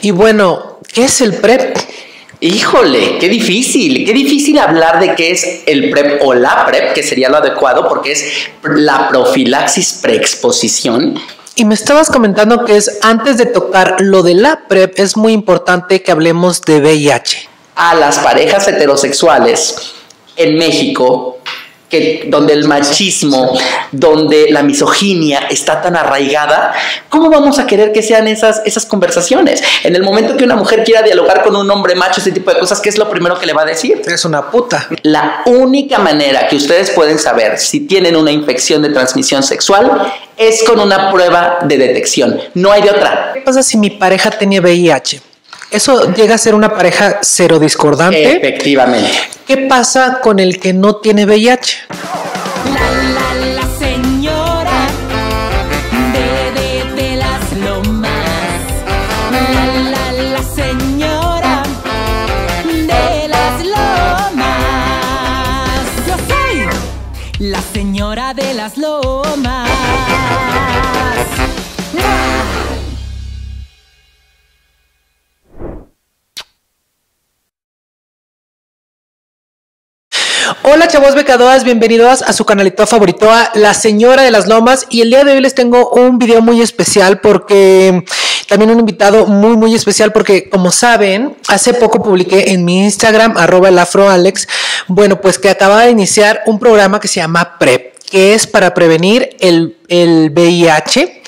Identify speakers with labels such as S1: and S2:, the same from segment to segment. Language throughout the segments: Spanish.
S1: Y bueno, ¿qué es el PrEP?
S2: Híjole, qué difícil hablar de qué es el PrEP o la PrEP, que sería lo adecuado porque es la profilaxis preexposición.
S1: Y me estabas comentando que es antes de tocar lo de la PrEP, es muy importante que hablemos de VIH.
S2: A las parejas heterosexuales en México, donde el machismo, donde la misoginia está tan arraigada, ¿cómo vamos a querer que sean esas conversaciones? En el momento que una mujer quiera dialogar con un hombre macho, ese tipo de cosas, ¿qué es lo primero que le va a decir?
S1: Es una puta.
S2: La única manera que ustedes pueden saber si tienen una infección de transmisión sexual es con una prueba de detección. No hay de otra.
S1: ¿Qué pasa si mi pareja tenía VIH? ¿Eso llega a ser una pareja serodiscordante?
S2: Efectivamente.
S1: ¿Qué pasa con el que no tiene VIH?
S3: La señora de las lomas. La señora de las lomas. Yo soy la señora de las lomas.
S1: Hola chavos becadoras, bienvenidos a su canalito favorito, a La Señora de las Lomas. Y el día de hoy les tengo un video muy especial porque también un invitado muy especial porque, como saben, hace poco publiqué en mi Instagram @elafroalex, bueno, pues que acaba de iniciar un programa que se llama PrEP, que es para prevenir el VIH.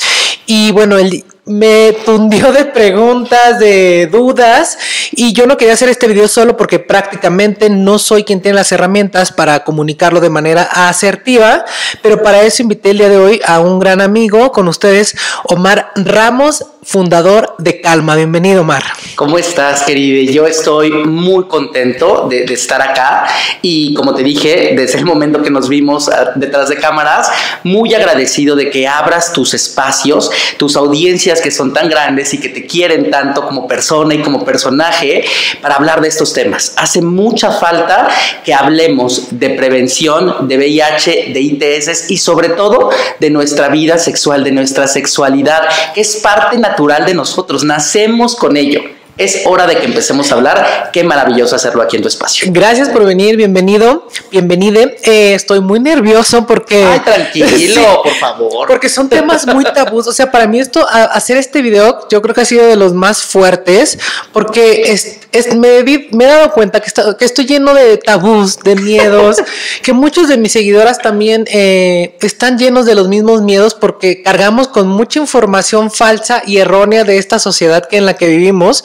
S1: Y bueno, me tundió de preguntas, de dudas, y yo no quería hacer este video solo porque prácticamente no soy quien tiene las herramientas para comunicarlo de manera asertiva, pero para eso invité el día de hoy a un gran amigo con ustedes, Omar Ramos, fundador de Calma. Bienvenido, Omar.
S2: ¿Cómo estás, querido? Yo estoy muy contento de estar acá y, como te dije, desde el momento que nos vimos detrás de cámaras, muy agradecido de que abras tus espacios, tus audiencias que son tan grandes y que te quieren tanto como persona y como personaje para hablar de estos temas. Hace mucha falta que hablemos de prevención, de VIH, de ITS y sobre todo de nuestra vida sexual, de nuestra sexualidad, que es parte natural de nosotros, nacemos con ello. Es hora de que empecemos a hablar. Qué maravilloso hacerlo aquí en tu espacio.
S1: Gracias por venir, bienvenido, bienvenide. Estoy muy nervioso porque...
S2: Ay, tranquilo, sí, por favor.
S1: Porque son temas muy tabús. O sea, para mí hacer este video, yo creo que ha sido de los más fuertes, porque me he dado cuenta que estoy lleno de tabús, de miedos, que muchos de mis seguidoras también están llenos de los mismos miedos porque cargamos con mucha información falsa y errónea de esta sociedad en la que vivimos.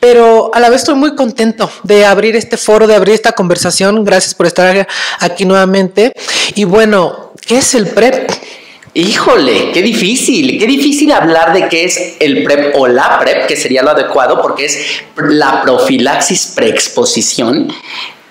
S1: Pero a la vez estoy muy contento de abrir este foro, de abrir esta conversación. Gracias por estar aquí nuevamente. Y bueno, ¿qué es el PrEP?
S2: Híjole, qué difícil hablar de qué es el PrEP o la PrEP, que sería lo adecuado porque es la profilaxis preexposición.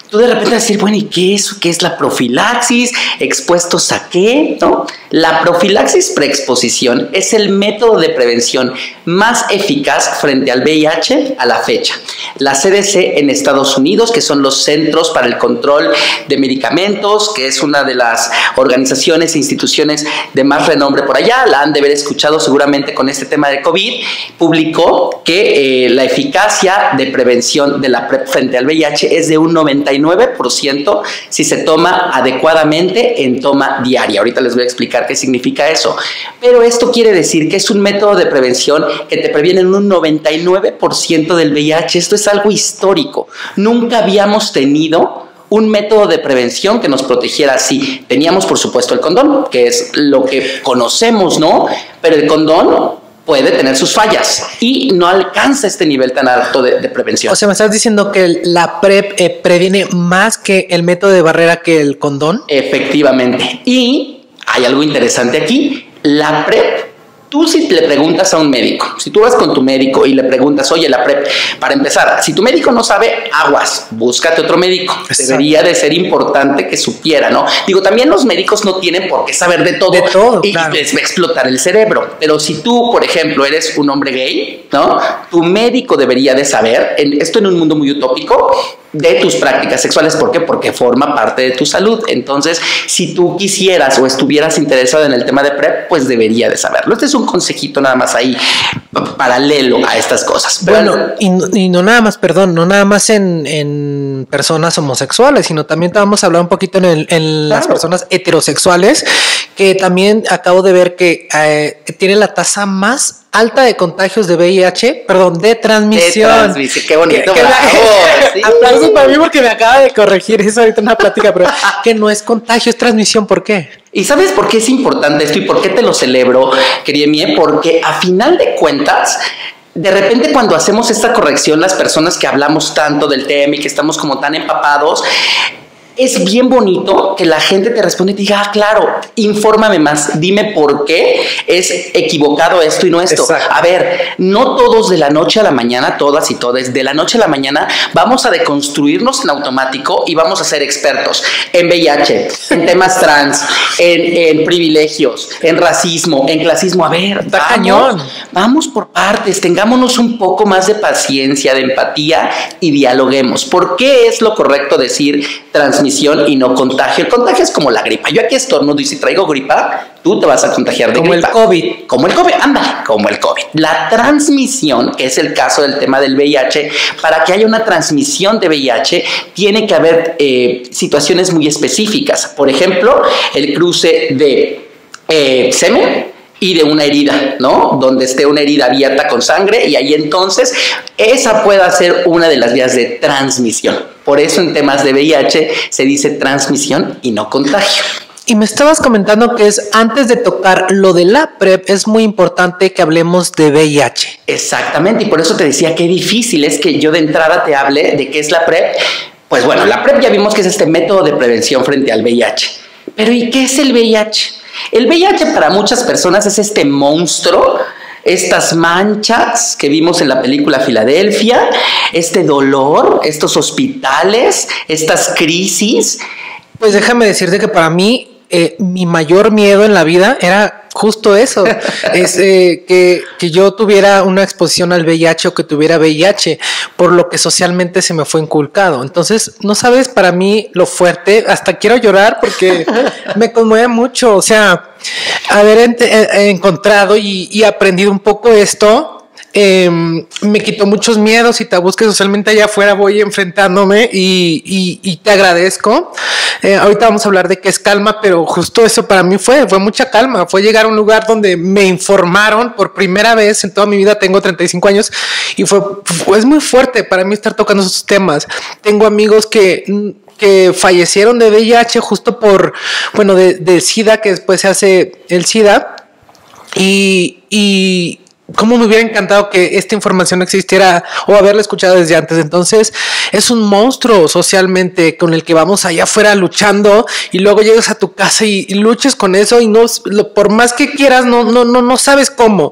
S2: Tú de repente vas a decir, bueno, ¿y qué es la profilaxis? ¿Expuestos a qué? ¿No? La profilaxis preexposición es el método de prevención más eficaz frente al VIH a la fecha. La CDC en Estados Unidos, que son los Centros para el Control de Medicamentos, que es una de las organizaciones e instituciones de más renombre por allá, la han de haber escuchado seguramente con este tema de COVID, publicó que la eficacia de prevención de la PrEP frente al VIH es de un 99% si se toma adecuadamente en toma diaria. Ahorita les voy a explicar qué significa eso. Pero esto quiere decir que es un método de prevención que te previene en un 99% del VIH. Esto es algo histórico. Nunca habíamos tenido un método de prevención que nos protegiera así. Teníamos, por supuesto, el condón, que es lo que conocemos, ¿no? Pero el condón puede tener sus fallas y no alcanza este nivel tan alto de prevención.
S1: O sea, ¿me estás diciendo que la PrEP previene más que el método de barrera que el condón?
S2: Efectivamente. Y hay algo interesante aquí. La PrEP, tú si le preguntas a un médico, si tú vas con tu médico y le preguntas, oye, la PrEP, para empezar, si tu médico no sabe, aguas, búscate otro médico. Exacto. Debería de ser importante que supiera, ¿no? Digo, también los médicos no tienen por qué saber de todo.
S1: De todo,
S2: y
S1: claro.
S2: Les va a explotar el cerebro. Pero si tú, por ejemplo, eres un hombre gay, ¿no? Tu médico debería de saber, esto en un mundo muy utópico, de tus prácticas sexuales. ¿Por qué? Porque forma parte de tu salud. Entonces, si tú quisieras o estuvieras interesado en el tema de PrEP, pues debería de saberlo. Este es un consejito nada más ahí, paralelo a estas cosas.
S1: Bueno, y no nada más, perdón, no nada más en personas homosexuales, sino también te vamos a hablar un poquito en las personas heterosexuales, que también acabo de ver que tiene la tasa más alta de contagios de VIH, perdón, de transmisión.
S2: Qué bonito.
S1: Sí. Aplausos para mí porque me acaba de corregir eso ahorita en una plática, pero que no es contagio, es transmisión. ¿Por qué?
S2: ¿Y sabes por qué es importante esto y por qué te lo celebro, querida mía? Porque a final de cuentas, de repente cuando hacemos esta corrección, las personas que hablamos tanto del tema y que estamos como tan empapados, es bien bonito que la gente te responde y te diga, claro, infórmame más, dime por qué es equivocado esto y no esto.
S1: Exacto.
S2: A ver, no todos de la noche a la mañana, todas y todes, de la noche a la mañana vamos a deconstruirnos en automático y vamos a ser expertos en VIH, en temas trans, en privilegios, en racismo, en clasismo. A ver, vamos por partes, tengámonos un poco más de paciencia, de empatía y dialoguemos. ¿Por qué es lo correcto decir transmisión y no contagio? El contagio es como la gripa. Yo aquí estornudo y si traigo gripa, tú te vas a contagiar de gripa.
S1: Como el COVID.
S2: Como el COVID, ándale, como el COVID. La transmisión, que es el caso del tema del VIH, para que haya una transmisión de VIH, tiene que haber situaciones muy específicas. Por ejemplo, el cruce de semen y de una herida, ¿no? Donde esté una herida abierta con sangre, y ahí entonces esa pueda ser una de las vías de transmisión. Por eso en temas de VIH se dice transmisión y no contagio.
S1: Y me estabas comentando que es antes de tocar lo de la PrEP, es muy importante que hablemos de VIH.
S2: Exactamente, y por eso te decía qué difícil es que yo de entrada te hable de qué es la PrEP. Pues bueno, la PrEP ya vimos que es este método de prevención frente al VIH. Pero ¿y qué es el VIH? El VIH para muchas personas es este monstruo, estas manchas que vimos en la película Filadelfia, este dolor, estos hospitales, estas crisis.
S1: Pues déjame decirte que para mí mi mayor miedo en la vida era justo eso, es que yo tuviera una exposición al VIH o que tuviera VIH, por lo que socialmente se me fue inculcado. Entonces, no sabes para mí lo fuerte, hasta quiero llorar porque me conmueve mucho, o sea, haber encontrado y aprendido un poco esto. Me quitó muchos miedos y tabús que socialmente allá afuera voy enfrentándome y te agradezco. Ahorita vamos a hablar de qué es calma, pero justo eso para mí fue mucha calma, fue llegar a un lugar donde me informaron por primera vez en toda mi vida. Tengo 35 años y es muy fuerte para mí estar tocando esos temas. Tengo amigos que fallecieron de VIH justo por, bueno, de SIDA, que después se hace el SIDA, y cómo me hubiera encantado que esta información existiera o haberla escuchado desde antes. Entonces es un monstruo socialmente con el que vamos allá afuera luchando, y luego llegas a tu casa y luches con eso y no, por más que quieras no sabes cómo.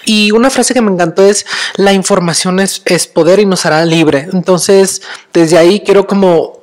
S1: Y una frase que me encantó es: la información es poder y nos hará libre. Entonces desde ahí quiero como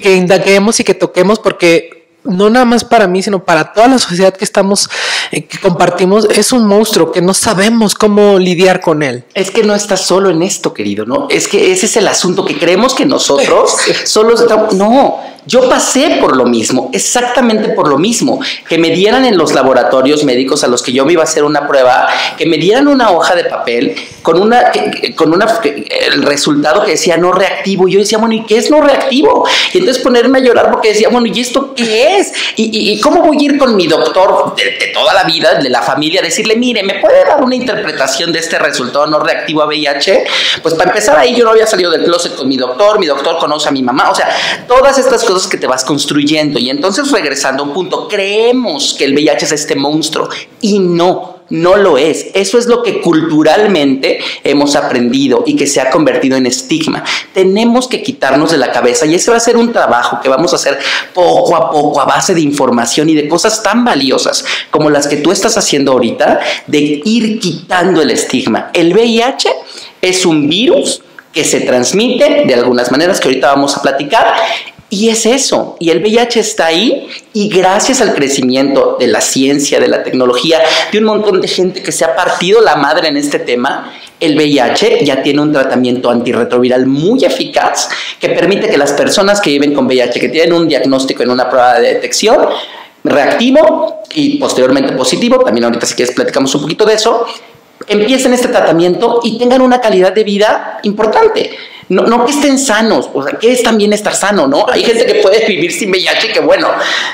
S1: que indaguemos y que toquemos, porque no nada más para mí, sino para toda la sociedad que estamos, que compartimos, es un monstruo que no sabemos cómo lidiar con él.
S2: Es que no estás solo en esto, querido, ¿no? Es que ese es el asunto, que creemos que nosotros solo estamos... No, yo pasé por lo mismo, exactamente por lo mismo, que me dieran en los laboratorios médicos a los que yo me iba a hacer una prueba, que me dieran una hoja de papel con el resultado que decía no reactivo, y yo decía, bueno, ¿y qué es no reactivo? Y entonces ponerme a llorar porque decía, bueno, ¿y esto qué es? ¿Y cómo voy a ir con mi doctor de toda la vida, de la familia, a decirle, mire, ¿me puede dar una interpretación de este resultado no reactivo a VIH? Pues para empezar, ahí yo no había salido del closet con mi doctor conoce a mi mamá, o sea, todas estas cosas que te vas construyendo. Y entonces, regresando a un punto, creemos que el VIH es este monstruo, y no lo es. Eso es lo que culturalmente hemos aprendido y que se ha convertido en estigma. Tenemos que quitarnos de la cabeza, y ese va a ser un trabajo que vamos a hacer poco a poco a base de información y de cosas tan valiosas como las que tú estás haciendo ahorita, de ir quitando el estigma. El VIH es un virus que se transmite de algunas maneras que ahorita vamos a platicar. Y es eso, y el VIH está ahí, y gracias al crecimiento de la ciencia, de la tecnología, de un montón de gente que se ha partido la madre en este tema, el VIH ya tiene un tratamiento antirretroviral muy eficaz que permite que las personas que viven con VIH, que tienen un diagnóstico en una prueba de detección reactivo y posteriormente positivo, también ahorita si quieres platicamos un poquito de eso, empiecen este tratamiento y tengan una calidad de vida importante. No que estén sanos, o sea, que es también estar sano, ¿no? Hay gente que puede vivir sin VIH y que bueno,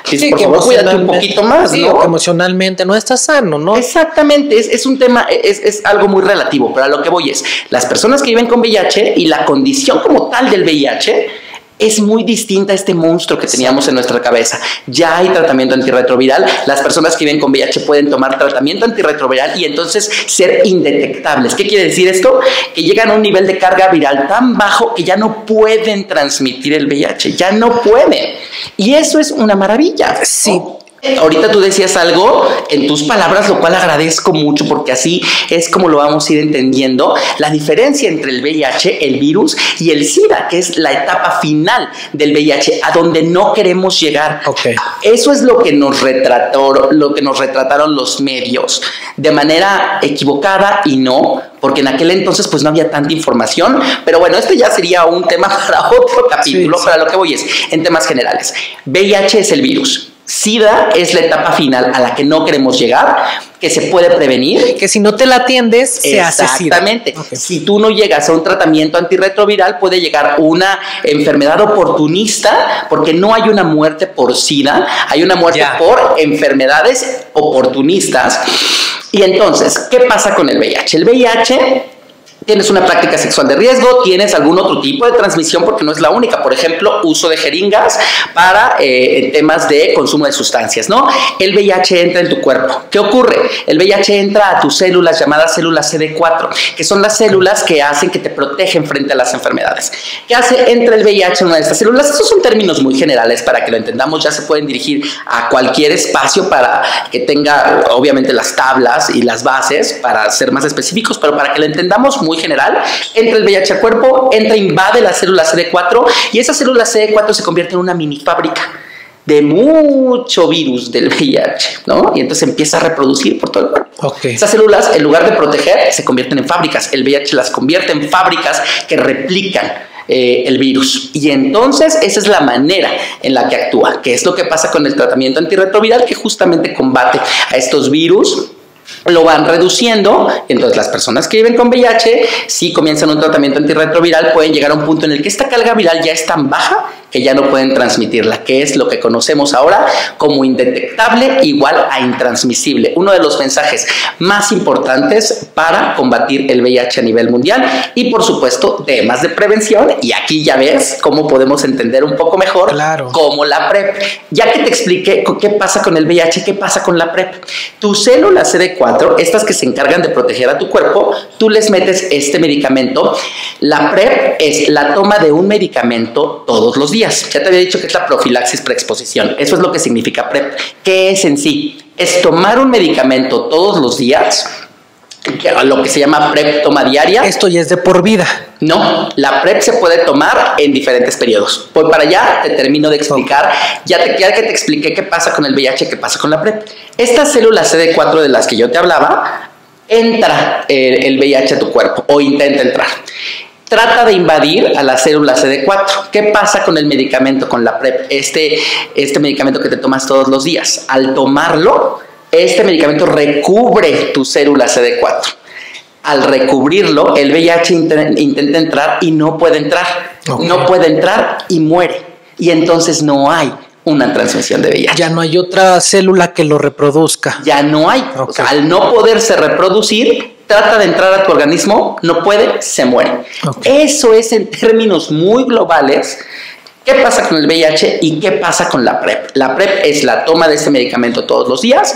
S1: sí,
S2: por favor, cuídate un poquito más,
S1: sí,
S2: ¿no?
S1: Que emocionalmente no está sano, ¿no?
S2: Exactamente, es un tema, es algo muy relativo, pero a lo que voy es, las personas que viven con VIH y la condición como tal del VIH es muy distinta a este monstruo que teníamos en nuestra cabeza. Ya hay tratamiento antirretroviral. Las personas que viven con VIH pueden tomar tratamiento antirretroviral y entonces ser indetectables. ¿Qué quiere decir esto? Que llegan a un nivel de carga viral tan bajo que ya no pueden transmitir el VIH. Ya no pueden. Y eso es una maravilla.
S1: Sí.
S2: Ahorita tú decías algo en tus palabras, lo cual agradezco mucho porque así es como lo vamos a ir entendiendo, la diferencia entre el VIH, el virus y el SIDA, que es la etapa final del VIH, a donde no queremos llegar.
S1: Okay.
S2: Eso es lo que nos retrataron los medios de manera equivocada y no, porque en aquel entonces pues no había tanta información, pero bueno, este ya sería un tema para otro capítulo, sí. Para lo que voy es, en temas generales, VIH es el virus. SIDA es la etapa final a la que no queremos llegar, que se puede prevenir.
S1: Que si no te la atiendes, se hace SIDA.
S2: Exactamente. Okay. Si tú no llegas a un tratamiento antirretroviral, puede llegar una enfermedad oportunista, porque no hay una muerte por SIDA, hay una muerte por enfermedades oportunistas. Y entonces, ¿qué pasa con el VIH? El VIH... Tienes una práctica sexual de riesgo, tienes algún otro tipo de transmisión porque no es la única. Por ejemplo, uso de jeringas para temas de consumo de sustancias, ¿no? El VIH entra en tu cuerpo. ¿Qué ocurre? El VIH entra a tus células llamadas células CD4, que son las células que hacen que te protegen frente a las enfermedades. ¿Qué hace? Entra el VIH en una de estas células. Esos son términos muy generales para que lo entendamos. Ya se pueden dirigir a cualquier espacio para que tenga, obviamente, las tablas y las bases para ser más específicos, pero para que lo entendamos muy general, entra el VIH al cuerpo, invade la célula CD4 y esa célula CD4 se convierte en una mini fábrica de mucho virus del VIH, ¿no? Y entonces empieza a reproducir por todo el cuerpo. Okay. Esas células, en lugar de proteger, se convierten en fábricas. El VIH las convierte en fábricas que replican el virus. Y entonces esa es la manera en la que actúa, que es lo que pasa con el tratamiento antirretroviral, que justamente combate a estos virus, lo van reduciendo. Entonces las personas que viven con VIH, si comienzan un tratamiento antirretroviral, pueden llegar a un punto en el que esta carga viral ya es tan baja que ya no pueden transmitirla, que es lo que conocemos ahora como indetectable igual a intransmisible. Uno de los mensajes más importantes para combatir el VIH a nivel mundial y por supuesto temas de prevención, y aquí ya ves cómo podemos entender un poco mejor cómo la PrEP. Ya que te expliqué qué pasa con el VIH, qué pasa con la PrEP. Tus células CD4, estas que se encargan de proteger a tu cuerpo, tú les metes este medicamento. La PrEP es la toma de un medicamento todos los días. Ya te había dicho que es la profilaxis preexposición. Eso es lo que significa PrEP. ¿Qué es en sí? Es tomar un medicamento todos los días, lo que se llama PrEP toma diaria.
S1: Esto ya es de por vida.
S2: No, la PrEP se puede tomar en diferentes periodos. Voy para allá, te termino de explicar. Ya que te expliqué qué pasa con el VIH, qué pasa con la PrEP. Estas células CD4 de las que yo te hablaba, entra el VIH a tu cuerpo o intenta entrar. Trata de invadir a la célula CD4. ¿Qué pasa con el medicamento, con la PrEP? Este medicamento que te tomas todos los días. Al tomarlo, este medicamento recubre tu célula CD4. Al recubrirlo, el VIH intenta entrar y no puede entrar. Okay. No puede entrar y muere. Y entonces no hay una transmisión de VIH.
S1: Ya no hay otra célula que lo reproduzca.
S2: Ya no hay. Okay. O sea, al no poderse reproducir, trata de entrar a tu organismo, no puede, se muere. Okay. Eso es en términos muy globales. ¿Qué pasa con el VIH y qué pasa con la PrEP? La PrEP es la toma de este medicamento todos los días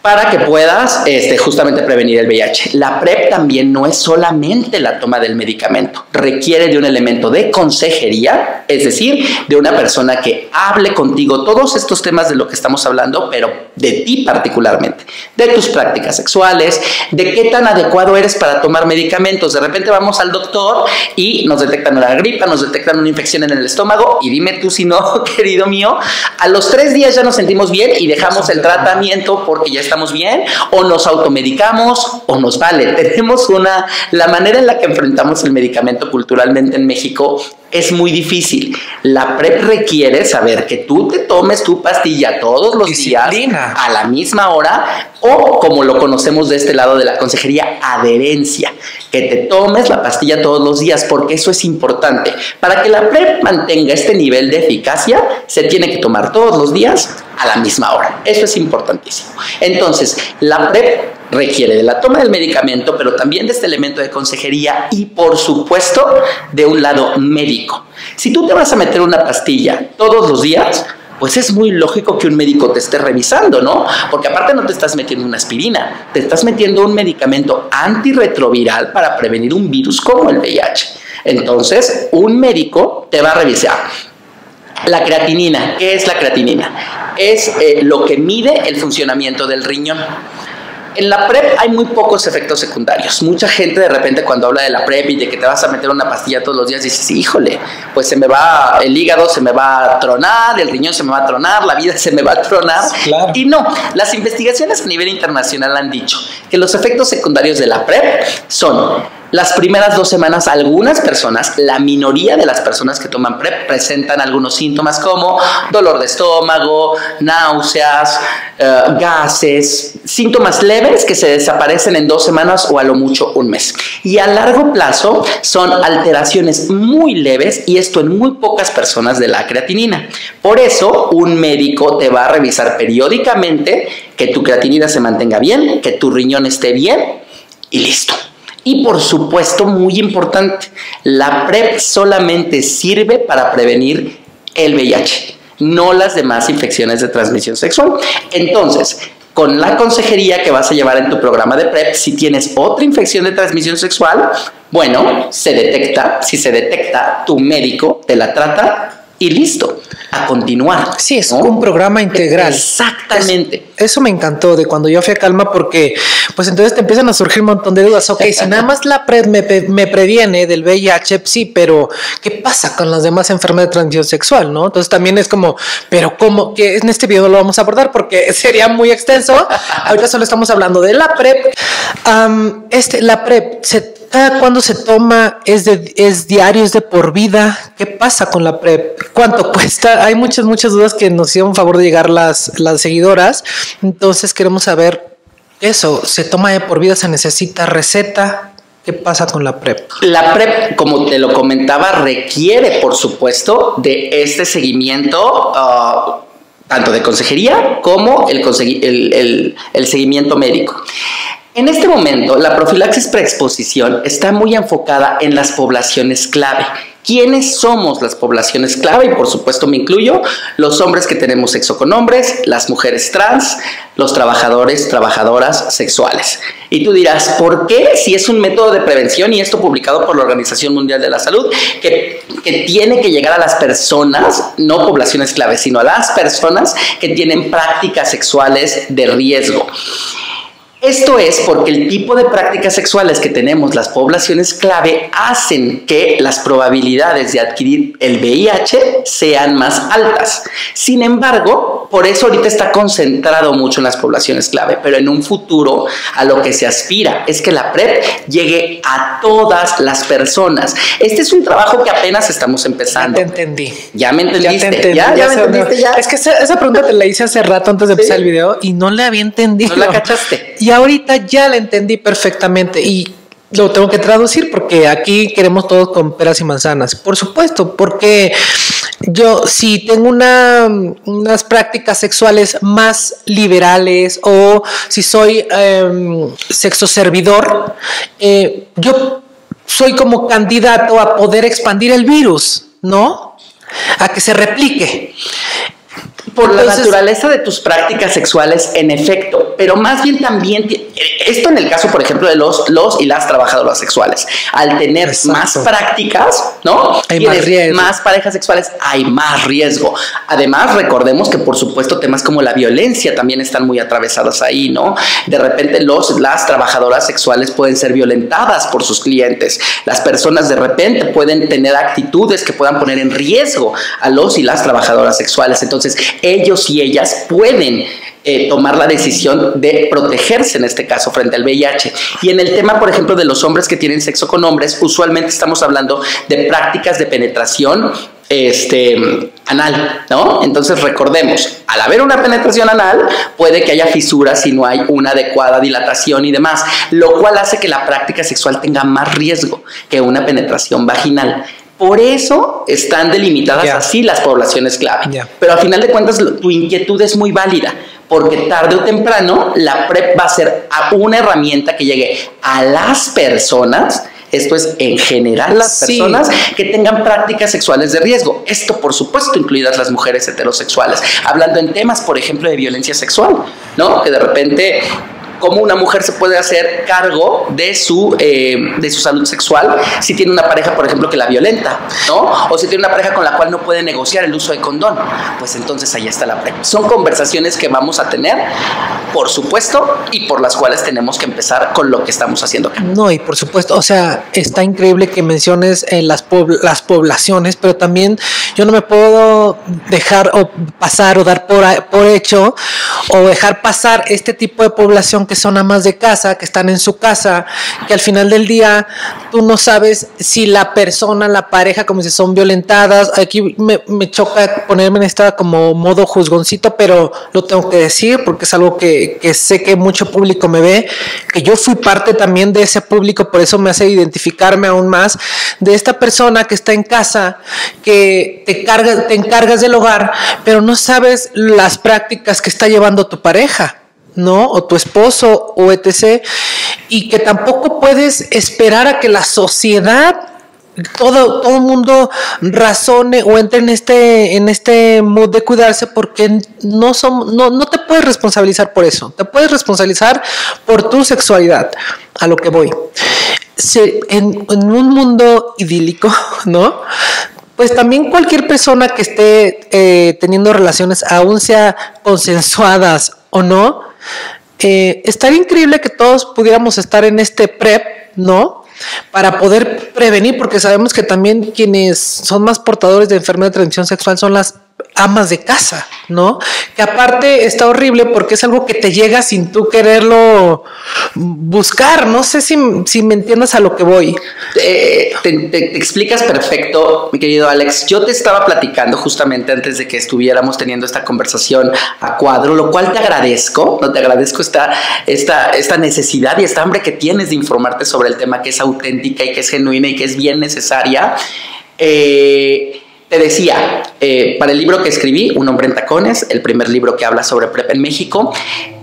S2: para que puedas justamente prevenir el VIH. La PrEP también no es solamente la toma del medicamento, requiere de un elemento de consejería, es decir, de una persona que hable contigo todos estos temas de lo que estamos hablando, pero de ti particularmente, de tus prácticas sexuales, de qué tan adecuado eres para tomar medicamentos. De repente vamos al doctor y nos detectan una gripa, nos detectan una infección en el estómago y dime tú si no, querido mío, a los 3 días ya nos sentimos bien y dejamos el tratamiento porque ya está medicamos bien, o nos automedicamos, o nos vale. Tenemos la manera en la que enfrentamos el medicamento culturalmente en México es muy difícil. La PrEP requiere saber que tú te tomes tu pastilla todos los días a la misma hora, o como lo conocemos de este lado de la consejería, adherencia, que te tomes la pastilla todos los días, porque eso es importante. Para que la PrEP mantenga este nivel de eficacia, se tiene que tomar todos los días a la misma hora. Eso es importantísimo. Entonces, la PrEP requiere de la toma del medicamento, pero también de este elemento de consejería y, por supuesto, de un lado médico. Si tú te vas a meter una pastilla todos los días, pues es muy lógico que un médico te esté revisando, ¿no? Porque aparte no te estás metiendo una aspirina, te estás metiendo un medicamento antirretroviral para prevenir un virus como el VIH. Entonces, un médico te va a revisar. La creatinina, ¿qué es la creatinina? Es lo que mide el funcionamiento del riñón. En la PrEP hay muy pocos efectos secundarios. Mucha gente de repente cuando habla de la PrEP y de que te vas a meter una pastilla todos los días, dices, híjole, pues se me va, el hígado se me va a tronar, el riñón se me va a tronar, la vida se me va a tronar. Claro. Y no, las investigaciones a nivel internacional han dicho que los efectos secundarios de la PrEP son: las primeras 2 semanas, algunas personas, la minoría de las personas que toman PrEP presentan algunos síntomas como dolor de estómago, náuseas, gases, síntomas leves que se desaparecen en 2 semanas o a lo mucho 1 mes. Y a largo plazo son alteraciones muy leves, y esto en muy pocas personas, de la creatinina. Por eso un médico te va a revisar periódicamente que tu creatinina se mantenga bien, que tu riñón esté bien y listo. Y por supuesto, muy importante, la PrEP solamente sirve para prevenir el VIH, no las demás infecciones de transmisión sexual. Entonces, con la consejería que vas a llevar en tu programa de PrEP, si tienes otra infección de transmisión sexual, bueno, se detecta. Si se detecta, tu médico te la trata y listo, a continuar.
S1: Sí, es, ¿no?, un programa integral.
S2: Exactamente.
S1: Eso me encantó de cuando yo fui a Calma, porque pues entonces te empiezan a surgir un montón de dudas. Ok, si nada más la PrEP me previene del VIH, sí, pero ¿qué pasa con las demás enfermedades de transmisión sexual, no? Entonces también es como, pero ¿cómo? Que en este video no lo vamos a abordar porque sería muy extenso. Ahorita solo estamos hablando de la PrEP. La PrEP ¿cada cuándo se toma? ¿Es diario? ¿Es de por vida? ¿Qué pasa con la PrEP? ¿Cuánto cuesta? Hay muchas dudas que nos hicieron favor de llegar las seguidoras. Entonces queremos saber eso. ¿Se toma de por vida? ¿Se necesita receta? ¿Qué pasa con la PrEP? La PrEP, como te lo comentaba, requiere, por supuesto, de este seguimiento, tanto de consejería como el seguimiento médico. En este momento, la profilaxis preexposición está muy enfocada en las poblaciones clave. ¿Quiénes somos las poblaciones clave? Y por supuesto me incluyo: los hombres que tenemos sexo con hombres, las mujeres trans, los trabajadores, trabajadoras sexuales. Y tú dirás, ¿por qué? Si es un método de prevención, y esto publicado por la Organización Mundial de la Salud, que tiene que llegar a las personas, no poblaciones clave, sino a las personas que tienen prácticas sexuales de riesgo. Esto es porque el tipo de prácticas sexuales que tenemos las poblaciones clave hacen que las probabilidades de adquirir el VIH sean más altas. Sin embargo, por eso ahorita está concentrado mucho en las poblaciones clave, pero en un futuro a lo que se aspira es que la PrEP llegue a todas las personas. Este es un trabajo que apenas estamos empezando. Ya te entendí. ¿Ya me entendiste? ¿Ya me entendiste? ¿Ya? Es que esa pregunta te la hice hace rato antes de empezar el video y no la había entendido.
S2: ¿No la cachaste?
S1: Y ahorita ya la entendí perfectamente y lo tengo que traducir porque aquí queremos todos con peras y manzanas. Por supuesto, porque yo si tengo unas prácticas sexuales más liberales o si soy sexo servidor, yo soy como candidato a poder expandir el virus, ¿no? A que se replique.
S2: Por la naturaleza de tus prácticas sexuales, en efecto, pero más bien también, esto en el caso, por ejemplo, de los y las trabajadoras sexuales, al tener más prácticas, ¿no?
S1: Hay más riesgo.
S2: Más parejas sexuales, hay más riesgo. Además, recordemos que, por supuesto, temas como la violencia también están muy atravesados ahí, ¿no? De repente, las trabajadoras sexuales pueden ser violentadas por sus clientes. Las personas de repente pueden tener actitudes que puedan poner en riesgo a los y las trabajadoras sexuales. Entonces, ellos y ellas pueden tomar la decisión de protegerse en este caso frente al VIH. Y en el tema, por ejemplo, de los hombres que tienen sexo con hombres, usualmente estamos hablando de prácticas de penetración anal, ¿no? Entonces recordemos, al haber una penetración anal puede que haya fisuras si no hay una adecuada dilatación y demás, lo cual hace que la práctica sexual tenga más riesgo que una penetración vaginal. Por eso están delimitadas así las poblaciones clave. Pero al final de cuentas tu inquietud es muy válida, porque tarde o temprano la PrEP va a ser una herramienta que llegue a las personas. Esto es en general las personas que tengan prácticas sexuales de riesgo. Esto, por supuesto, incluidas las mujeres heterosexuales. Hablando en temas, por ejemplo, de violencia sexual, ¿no? Que de repente, cómo una mujer se puede hacer cargo de su salud sexual si tiene una pareja, por ejemplo, que la violenta, ¿no? O si tiene una pareja con la cual no puede negociar el uso de condón. Pues entonces ahí está la PrEP. Son conversaciones que vamos a tener, por supuesto, y por las cuales tenemos que empezar con lo que estamos haciendo acá.
S1: No, y por supuesto, o sea, está increíble que menciones las poblaciones, pero también yo no me puedo dejar o pasar o dar por hecho o dejar pasar este tipo de población que son amas de casa, que están en su casa, que al final del día tú no sabes si la persona, la pareja, como si son violentadas. Aquí me choca ponerme en esta como modo juzgoncito, pero lo tengo que decir porque es algo que sé que mucho público me ve, que yo fui parte también de ese público, por eso me hace identificarme aún más de esta persona que está en casa, que te encargas del hogar, pero no sabes las prácticas que está llevando tu pareja, ¿no? O tu esposo o etc. Y que tampoco puedes esperar a que la sociedad, todo el mundo razone o entre en este mood de cuidarse, porque no te puedes responsabilizar por eso. Te puedes responsabilizar por tu sexualidad, a lo que voy. En un mundo idílico, ¿no? Pues también cualquier persona que esté teniendo relaciones, aún sea consensuadas o no, estaría increíble que todos pudiéramos estar en este PrEP, ¿no? Para poder prevenir, porque sabemos que también quienes son más portadores de enfermedad de transmisión sexual son las amas de casa, ¿no? Que aparte está horrible porque es algo que te llega sin tú quererlo buscar. No sé si me entiendas a lo que voy.
S2: Te explicas perfecto, mi querido Alex. Yo te estaba platicando justamente antes de que estuviéramos teniendo esta conversación a cuadro, lo cual te agradezco, ¿no? Te agradezco esta necesidad y esta hambre que tienes de informarte sobre el tema, que es auténtica y que es genuina y que es bien necesaria. Te decía, para el libro que escribí, Un hombre en tacones, el primer libro que habla sobre PrEP en México,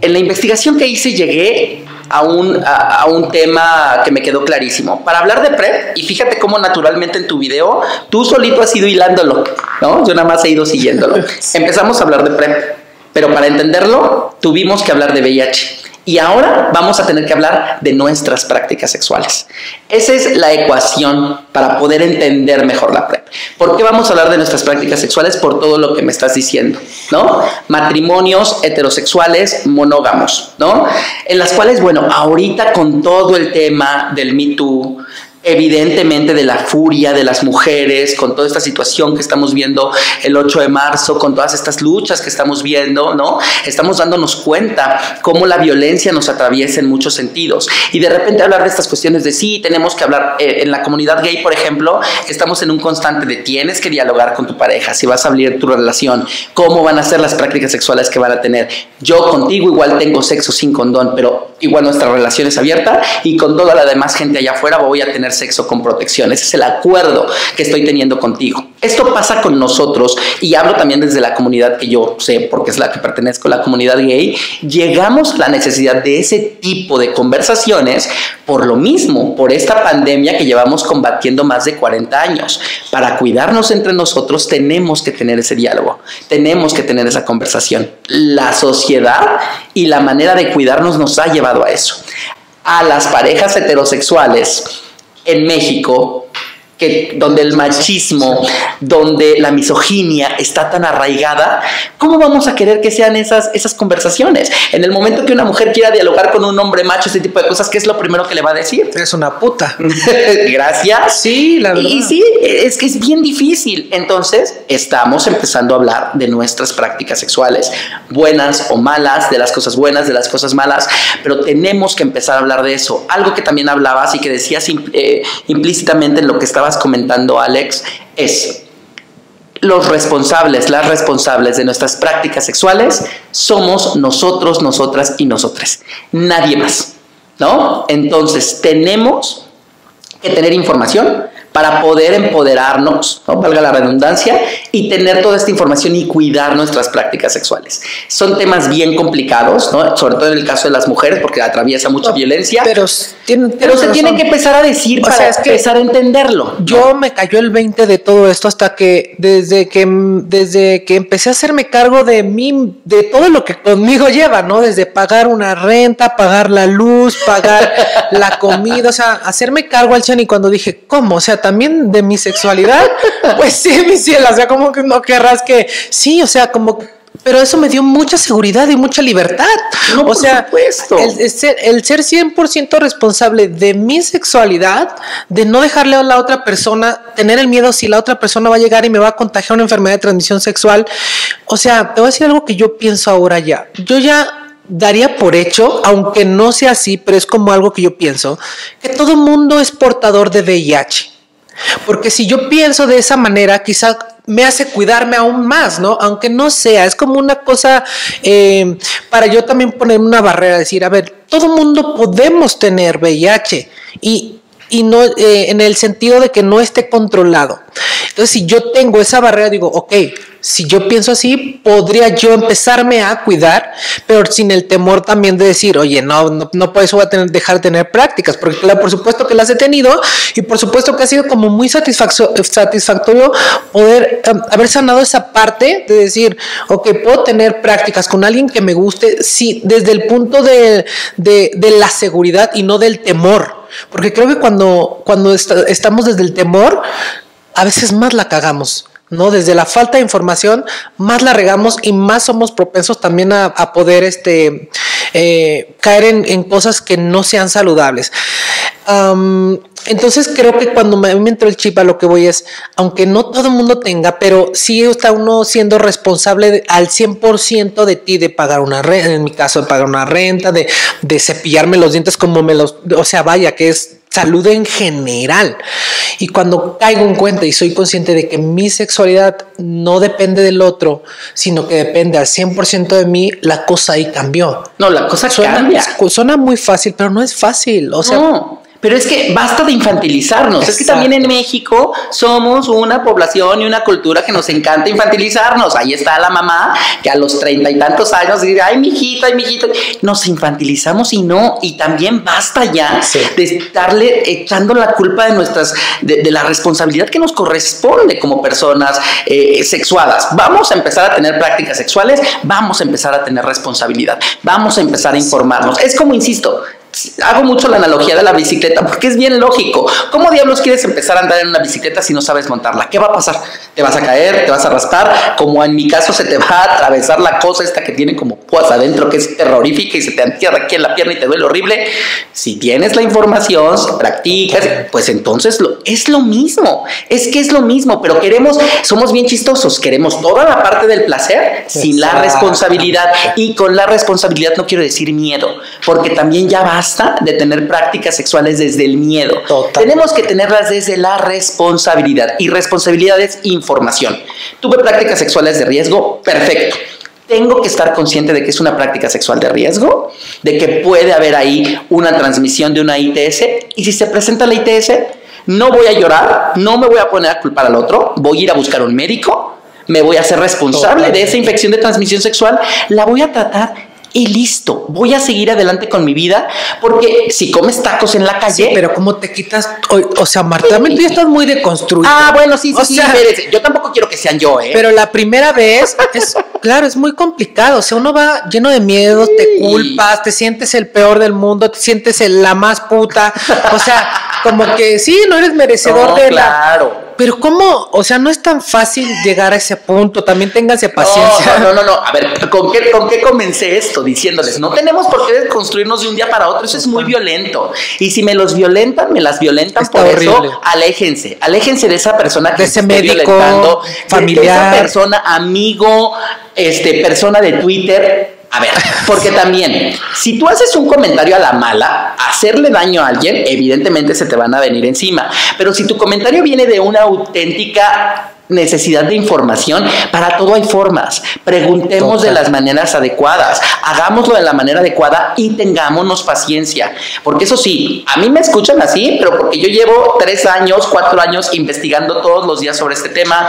S2: en la investigación que hice llegué a un tema que me quedó clarísimo. Para hablar de PrEP, y fíjate cómo naturalmente en tu video, tú solito has ido hilándolo, ¿no? Yo nada más he ido siguiéndolo. Empezamos a hablar de PrEP, pero para entenderlo tuvimos que hablar de VIH. Y ahora vamos a tener que hablar de nuestras prácticas sexuales. Esa es la ecuación para poder entender mejor la PrEP. ¿Por qué vamos a hablar de nuestras prácticas sexuales? Por todo lo que me estás diciendo, ¿no? Matrimonios heterosexuales monógamos, ¿no? En las cuales, bueno, ahorita con todo el tema del Me Too, evidentemente de la furia de las mujeres, con toda esta situación que estamos viendo el 8 de marzo, con todas estas luchas que estamos viendo, ¿no? Estamos dándonos cuenta cómo la violencia nos atraviesa en muchos sentidos. Y de repente hablar de estas cuestiones de sí, tenemos que hablar, en la comunidad gay, por ejemplo, estamos en un constante de tienes que dialogar con tu pareja, si vas a abrir tu relación, cómo van a ser las prácticas sexuales que van a tener. Yo contigo igual tengo sexo sin condón, pero igual nuestra relación es abierta y con toda la demás gente allá afuera voy a tener sexo con protección. Ese es el acuerdo que estoy teniendo contigo. Esto pasa con nosotros y hablo también desde la comunidad que yo sé, porque es la que pertenezco, la comunidad gay. Llegamos a la necesidad de ese tipo de conversaciones por lo mismo, por esta pandemia que llevamos combatiendo más de 40 años. Para cuidarnos entre nosotros tenemos que tener ese diálogo, tenemos que tener esa conversación. La sociedad y la manera de cuidarnos nos ha llevado a eso. A las parejas heterosexuales en México, donde el machismo, donde la misoginia está tan arraigada, ¿cómo vamos a querer que sean esas conversaciones? En el momento que una mujer quiera dialogar con un hombre macho, ese tipo de cosas, ¿qué es lo primero que le va a decir?
S1: Es una puta.
S2: Gracias.
S1: Sí, la verdad.
S2: Y sí, es que es bien difícil. Entonces, estamos empezando a hablar de nuestras prácticas sexuales, buenas o malas, de las cosas buenas, de las cosas malas, pero tenemos que empezar a hablar de eso. Algo que también hablabas y que decías implícitamente en lo que estabas comentando, Alex, es las responsables de nuestras prácticas sexuales somos nosotros, nosotras y nosotres. Nadie más, ¿no? Entonces, tenemos que tener información para poder empoderarnos, ¿no? Valga la redundancia, y tener toda esta información y cuidar nuestras prácticas sexuales. Son temas bien complicados, ¿no? Sobre todo en el caso de las mujeres, porque atraviesa mucha violencia.
S1: Pero
S2: se tiene que empezar a decir para empezar a entenderlo, ¿no?
S1: Yo me cayó el 20 de todo esto hasta que desde que empecé a hacerme cargo de mí, de todo lo que conmigo lleva, ¿no? Desde pagar una renta, pagar la luz, pagar la comida, o sea, hacerme cargo al 100. Y cuando dije, ¿cómo? O sea, también de mi sexualidad, pues sí, mi cielo, o sea, como que no querrás que, sí, o sea, como, pero eso me dio mucha seguridad y mucha libertad.
S2: No,
S1: o sea,
S2: supuesto.
S1: El ser 100% responsable de mi sexualidad, de no dejarle a la otra persona, tener el miedo si la otra persona va a llegar y me va a contagiar una enfermedad de transmisión sexual. O sea, te voy a decir algo que yo pienso ahora ya. Yo ya daría por hecho, aunque no sea así, pero es como algo que yo pienso, que todo mundo es portador de VIH. Porque si yo pienso de esa manera, quizá me hace cuidarme aún más, ¿no? Aunque no sea, es como una cosa para yo también poner una barrera, decir, a ver, todo mundo podemos tener VIH y no en el sentido de que no esté controlado. Entonces, si yo tengo esa barrera, digo, ok, si yo pienso así, podría yo empezarme a cuidar, pero sin el temor también de decir, oye, no por eso voy a dejar de tener prácticas, porque claro, por supuesto que las he tenido y por supuesto que ha sido como muy satisfactorio poder haber sanado esa parte de decir, ok, puedo tener prácticas con alguien que me guste, sí, desde el punto de la seguridad y no del temor, porque creo que cuando estamos desde el temor, a veces más la cagamos, ¿no? Desde la falta de información, más la regamos y más somos propensos también a poder caer en cosas que no sean saludables. Entonces creo que cuando me entró el chip, a lo que voy es, aunque no todo el mundo tenga, pero sí está uno siendo responsable al 100% de ti, de pagar una renta, en mi caso de pagar una renta, de cepillarme los dientes como o sea, vaya, que es salud en general. Y cuando caigo en cuenta y soy consciente de que mi sexualidad no depende del otro, sino que depende al 100% de mí, la cosa ahí cambió.
S2: No, la cosa cambia.
S1: Suena muy fácil, pero no es fácil. O sea,
S2: no. Pero es que basta de infantilizarnos.
S1: Exacto.
S2: Es que también en México somos una población y una cultura que nos encanta infantilizarnos. Ahí está la mamá que a los 30 y tantos años dice, ay, mijito. Nos infantilizamos y también basta ya de estarle echando la culpa de la responsabilidad que nos corresponde como personas sexuadas. Vamos a empezar a tener prácticas sexuales, vamos a empezar a tener responsabilidad, vamos a empezar a informarnos. Es como, insisto, hago mucho la analogía de la bicicleta porque es bien lógico. ¿Cómo diablos quieres empezar a andar en una bicicleta si no sabes montarla? ¿Qué va a pasar? Te vas a caer, te vas a raspar, como en mi caso se te va a atravesar la cosa esta que tiene como púas adentro, que es terrorífica y se te entierra aquí en la pierna y te duele horrible. Si tienes la información, si practicas, pues entonces es lo mismo. Es que es lo mismo, pero somos bien chistosos, queremos toda la parte del placer sin la responsabilidad. Y con la responsabilidad no quiero decir miedo, porque también ya basta de tener prácticas sexuales desde el miedo. Total. Tenemos que tenerlas desde la responsabilidad, y responsabilidad es información. Tuve prácticas sexuales de riesgo, perfecto. Tengo que estar consciente de que es una práctica sexual de riesgo, de que puede haber ahí una transmisión de una ITS, y si se presenta la ITS, no voy a llorar, no me voy a poner a culpar al otro, voy a ir a buscar un médico, me voy a hacer responsable de esa infección de transmisión sexual, la voy a tratar y listo, voy a seguir adelante con mi vida, porque si comes tacos en la calle...
S1: Sí, pero ¿cómo te quitas? O sea, Marta, tú ya estás muy deconstruido.
S2: Ah, bueno, sí, espérese. Yo tampoco quiero que sean yo,
S1: Pero la primera vez, claro, es muy complicado. O sea, uno va lleno de miedos, te culpas, te sientes el peor del mundo, te sientes la más puta. O sea, como que sí, no eres merecedor
S2: No,
S1: de
S2: claro.
S1: Pero ¿cómo? O sea, no es tan fácil llegar a ese punto. También ténganse paciencia.
S2: No. A ver, ¿con qué comencé esto? Diciéndoles, no tenemos por qué construirnos de un día para otro. Eso es muy violento. Y si me las violentan
S1: Está
S2: por
S1: horrible.
S2: eso, aléjense de esa persona que
S1: De ese
S2: esté
S1: médico,
S2: violentando,
S1: familiar.
S2: de esa persona, amigo, persona de Twitter. A ver, porque también, si tú haces un comentario a la mala, hacerle daño a alguien, evidentemente se te van a venir encima. Pero si tu comentario viene de una auténtica necesidad de información, para todo hay formas. Preguntemos de las maneras adecuadas, hagámoslo de la manera adecuada y tengámonos paciencia. Porque eso sí, a mí me escuchan así, pero porque yo llevo 3 años, 4 años investigando todos los días sobre este tema.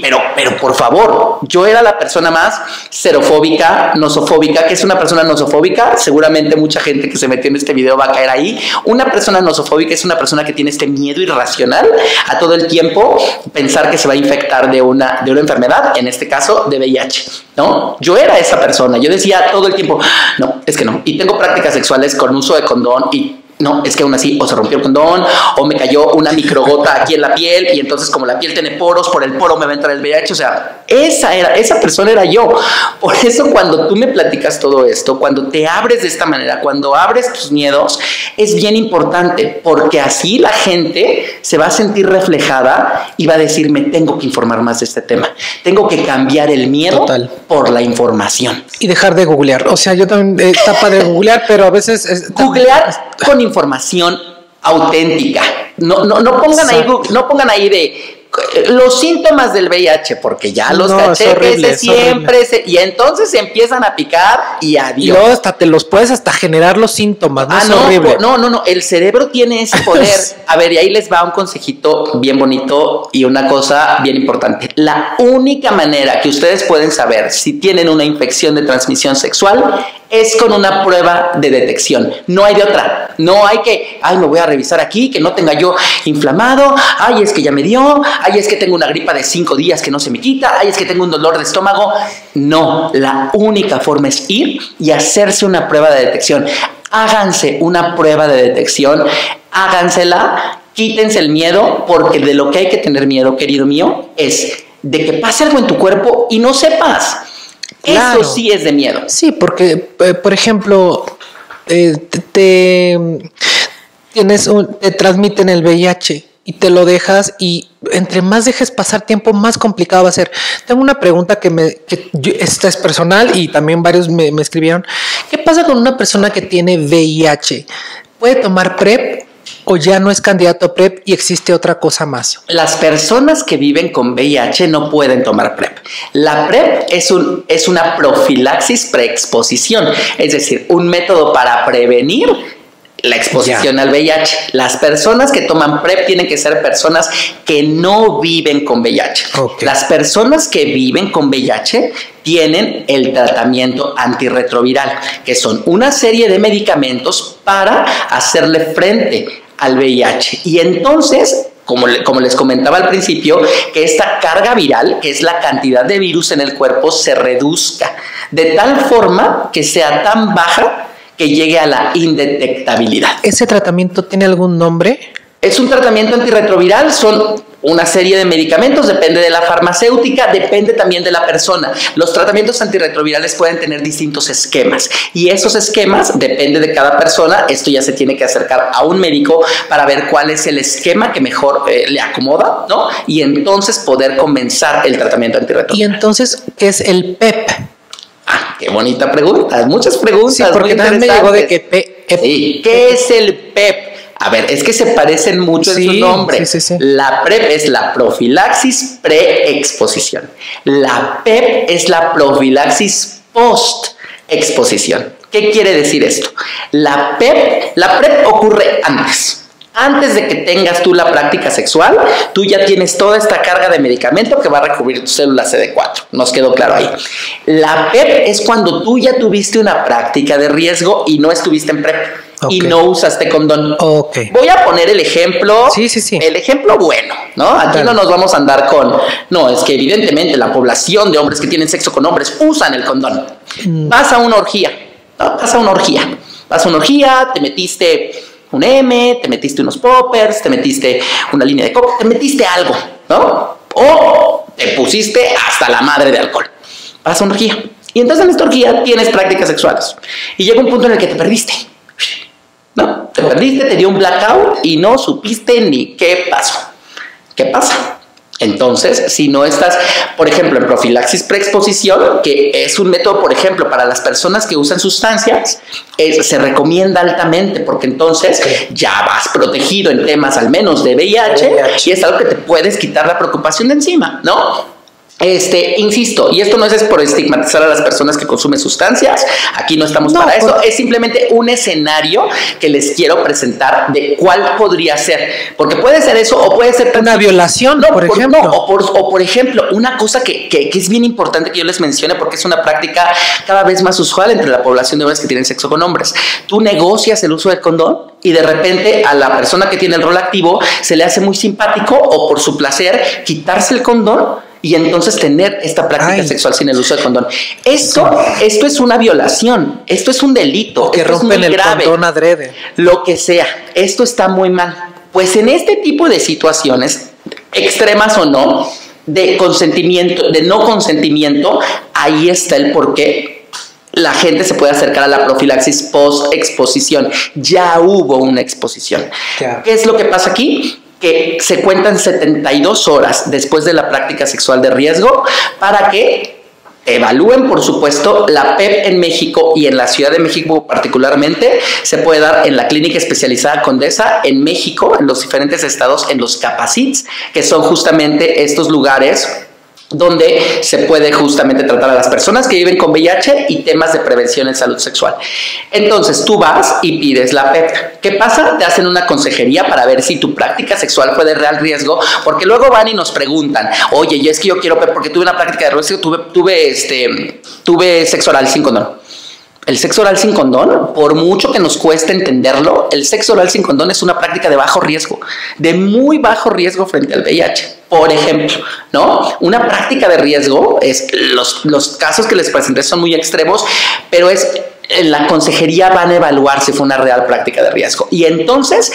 S2: Pero por favor, yo era la persona más xerofóbica, nosofóbica. ¿Qué es una persona nosofóbica? Seguramente mucha gente que se metió en este video va a caer ahí. Una persona nosofóbica es una persona que tiene este miedo irracional a todo el tiempo pensar que se va a infectar de una enfermedad, en este caso de VIH, ¿no? Yo era esa persona, yo decía todo el tiempo, no, es que no, y tengo prácticas sexuales con uso de condón y no, es que aún así o se rompió el condón o me cayó una microgota aquí en la piel y entonces como la piel tiene poros, por el poro me va a entrar el VIH. O sea, esa persona era yo. Por eso cuando tú me platicas todo esto, cuando te abres de esta manera, cuando abres tus miedos, es bien importante porque así la gente se va a sentir reflejada y va a decir, me tengo que informar más de este tema. Tengo que cambiar el miedo por la información.
S1: Y dejar de googlear. O sea, yo también está padre googlear, pero a veces...
S2: Googlear con información auténtica. No pongan ahí de los síntomas del VIH, porque ya los caché que y entonces se empiezan a picar y adiós. Y
S1: luego hasta te los puedes hasta generar los síntomas, ¿no? Es horrible.
S2: No, el cerebro tiene ese poder. A ver, y ahí les va un consejito bien bonito y una cosa bien importante. La única manera que ustedes pueden saber si tienen una infección de transmisión sexual es con una prueba de detección. No hay de otra. No hay que, me voy a revisar aquí, que no tenga yo inflamado. Es que ya me dio. Es que tengo una gripa de 5 días que no se me quita. Es que tengo un dolor de estómago. No, la única forma es ir y hacerse una prueba de detección. Háganse una prueba de detección. Hágansela. Quítense el miedo, porque de lo que hay que tener miedo, querido mío, es de que pase algo en tu cuerpo y no sepas. Claro. Eso sí es de miedo.
S1: Sí, porque, por ejemplo, te transmiten el VIH y te lo dejas, y entre más dejes pasar tiempo, más complicado va a ser. Tengo una pregunta esta es personal y también varios me escribieron. ¿Qué pasa con una persona que tiene VIH? ¿Puede tomar PrEP? ¿O ya no es candidato a PrEP y existe otra cosa más?
S2: Las personas que viven con VIH no pueden tomar PrEP. La PrEP es una profilaxis preexposición, es decir, un método para prevenir la exposición al VIH. Las personas que toman PrEP tienen que ser personas que no viven con VIH. Okay. Las personas que viven con VIH tienen el tratamiento antirretroviral, que son una serie de medicamentos para hacerle frente al VIH. Y entonces, como les comentaba al principio, que esta carga viral, que es la cantidad de virus en el cuerpo, se reduzca de tal forma que sea tan baja que llegue a la indetectabilidad.
S1: ¿Ese tratamiento tiene algún nombre?
S2: Es un tratamiento antirretroviral, son una serie de medicamentos, depende de la farmacéutica, depende también de la persona. Los tratamientos antirretrovirales pueden tener distintos esquemas y esos esquemas depende de cada persona. Esto ya se tiene que acercar a un médico para ver cuál es el esquema que mejor le acomoda, ¿no? Y entonces poder comenzar el tratamiento antirretroviral.
S1: ¿Y entonces qué es el PEP?
S2: Qué bonita pregunta, muchas preguntas.
S1: Sí, porque también me llegó de que PEP.
S2: Sí. ¿Qué es el PEP? A ver, es que se parecen mucho en su nombre. Sí. La PrEP es la profilaxis preexposición. La PEP es la profilaxis post-exposición. ¿Qué quiere decir esto? La PrEP ocurre antes. Antes de que tengas tú la práctica sexual, tú ya tienes toda esta carga de medicamento que va a recubrir tu célula CD4. Nos quedó claro ahí. La PEP es cuando tú ya tuviste una práctica de riesgo y no estuviste en PrEP. Okay. Y no usaste condón.
S1: Okay.
S2: Voy a poner el ejemplo.
S1: Sí.
S2: El ejemplo bueno, ¿no? Aquí no nos vamos a andar con... No, es que evidentemente la población de hombres que tienen sexo con hombres usan el condón. Vas a una orgía, ¿no? Vas a una orgía, te metiste un M, te metiste unos poppers, te metiste una línea de coca, te metiste algo, ¿no? O te pusiste hasta la madre de alcohol. Pasa una orgía. Y entonces en esta orgía tienes prácticas sexuales. Y llega un punto en el que te perdiste. ¿No? Te perdiste, te dio un blackout y no supiste ni qué pasó. ¿Qué pasa? Entonces, si no estás, por ejemplo, en profilaxis preexposición, que es un método, por ejemplo, para las personas que usan sustancias, se recomienda altamente porque entonces ya vas protegido en temas al menos de VIH y es algo que te puedes quitar la preocupación de encima, ¿no? Insisto, y esto no es por estigmatizar a las personas que consumen sustancias, aquí no estamos para eso, es simplemente un escenario que les quiero presentar de cuál podría ser, porque puede ser eso o puede ser
S1: una violación, por ejemplo.
S2: O por ejemplo, una cosa que es bien importante que yo les mencione porque es una práctica cada vez más usual entre la población de hombres que tienen sexo con hombres. Tú negocias el uso del condón y de repente a la persona que tiene el rol activo se le hace muy simpático o por su placer quitarse el condón y entonces tener esta práctica sexual sin el uso de condón. Esto es una violación, esto es un delito,
S1: que rompen el condón adrede.
S2: Lo que sea, esto está muy mal. Pues en este tipo de situaciones, extremas o no, de consentimiento, de no consentimiento, ahí está el porqué la gente se puede acercar a la profilaxis post-exposición. Ya hubo una exposición. ¿Qué es lo que pasa aquí? Que se cuentan 72 horas después de la práctica sexual de riesgo para que evalúen, por supuesto, la PEP en México y en la Ciudad de México particularmente. Se puede dar en la Clínica Especializada Condesa, en México, en los diferentes estados, en los Capacits, que son justamente estos lugares donde se puede justamente tratar a las personas que viven con VIH y temas de prevención en salud sexual. Entonces tú vas y pides la PEP. ¿Qué pasa? Te hacen una consejería para ver si tu práctica sexual fue de real riesgo, porque luego van y nos preguntan, oye, es que yo quiero PEP porque tuve una práctica de riesgo, tuve sexo oral sin condón. El sexo oral sin condón, por mucho que nos cueste entenderlo, el sexo oral sin condón es una práctica de bajo riesgo, de muy bajo riesgo frente al VIH. Por ejemplo, ¿no? Una práctica de riesgo es los casos que les presenté son muy extremos, pero en la consejería van a evaluar si fue una real práctica de riesgo. Y entonces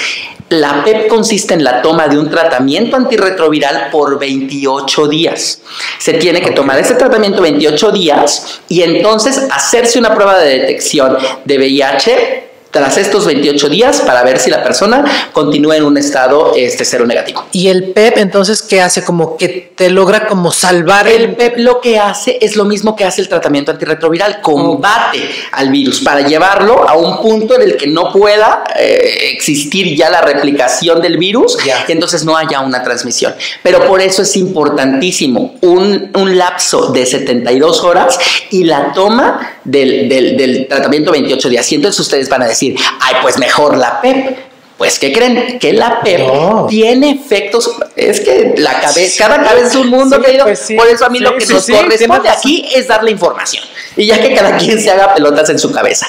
S2: la PEP consiste en la toma de un tratamiento antirretroviral por 28 días. Se tiene que tomar ese tratamiento 28 días y entonces hacerse una prueba de detección de VIH tras estos 28 días para ver si la persona continúa en un estado cero negativo.
S1: ¿Y el PEP entonces qué hace? Como que te logra como salvar
S2: el PEP lo que hace es lo mismo que hace el tratamiento antirretroviral, combate al virus para llevarlo a un punto en el que no pueda existir ya la replicación del virus y entonces no haya una transmisión. Pero por eso es importantísimo un lapso de 72 horas y la toma del tratamiento 28 días. Y entonces ustedes van a decir, ay, pues mejor la PEP. Pues, ¿qué creen? Que la PEP tiene efectos. Es que la cabeza, cada cabeza es un mundo, querido. Pues sí, por eso a mí lo que nos corresponde aquí es dar la información. Y ya que cada quien se haga pelotas en su cabeza.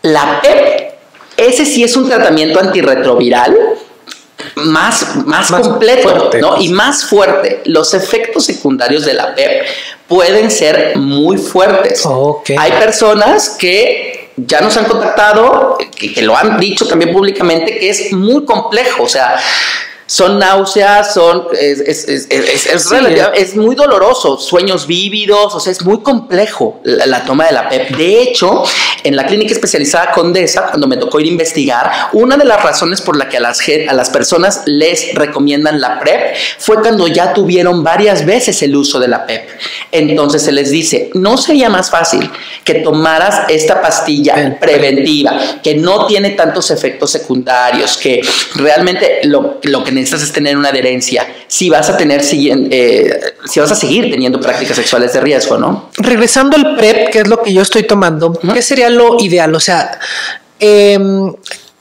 S2: La PEP, ese sí es un tratamiento antirretroviral más completo, fuerte, ¿no? Y más fuerte. Los efectos secundarios de la PEP pueden ser muy fuertes. Hay personas que ya nos han contactado, que lo han dicho también públicamente, que es muy complejo, o sea, son náuseas, es muy doloroso, sueños vívidos, o sea, es muy complejo la toma de la PEP. De hecho, en la Clínica Especializada Condesa, cuando me tocó ir a investigar, una de las razones por la que a las personas les recomiendan la PrEP fue cuando ya tuvieron varias veces el uso de la PEP. Entonces se les dice, ¿no sería más fácil que tomaras esta pastilla preventiva, que no tiene tantos efectos secundarios, que realmente lo que necesitas es tener una adherencia si vas a seguir teniendo prácticas sexuales de riesgo, ¿no?
S1: Regresando al PrEP, que es lo que yo estoy tomando, ¿qué sería lo ideal? O sea,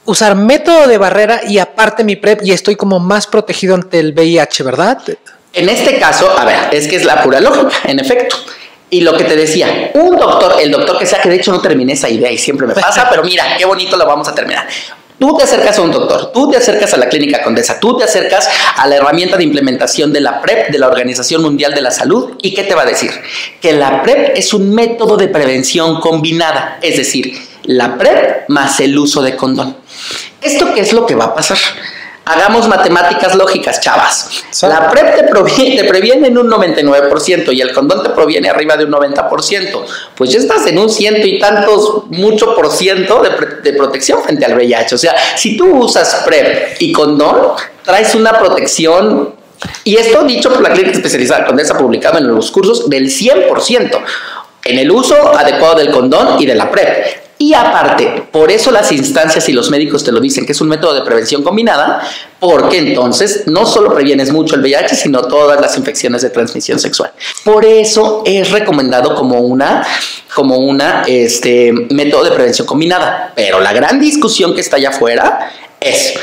S1: usar método de barrera y aparte mi PrEP y estoy como más protegido ante el VIH, ¿verdad?
S2: En este caso, a ver, es que es la pura lógica, en efecto. Y lo que te decía, el doctor que sea, que de hecho no terminé esa idea y siempre me pasa, pero mira, qué bonito lo vamos a terminar. Tú te acercas a un doctor, tú te acercas a la Clínica Condesa, tú te acercas a la herramienta de implementación de la PrEP de la Organización Mundial de la Salud. ¿Y qué te va a decir? Que la PrEP es un método de prevención combinada, es decir, la PrEP más el uso de condón. ¿Esto qué es lo que va a pasar? Hagamos matemáticas lógicas, chavas. La PrEP te previene en un 99% y el condón te proviene arriba de un 90%. Pues ya estás en un 100 y tantos, mucho por ciento de protección frente al VIH. O sea, si tú usas PrEP y condón, traes una protección. Y esto dicho por la clínica especializada Condesa, publicado en los cursos, del 100% en el uso adecuado del condón y de la PrEP. Y aparte, por eso las instancias y los médicos te lo dicen que es un método de prevención combinada, porque entonces no solo previenes mucho el VIH, sino todas las infecciones de transmisión sexual. Por eso es recomendado como una método de prevención combinada. Pero la gran discusión que está allá afuera es...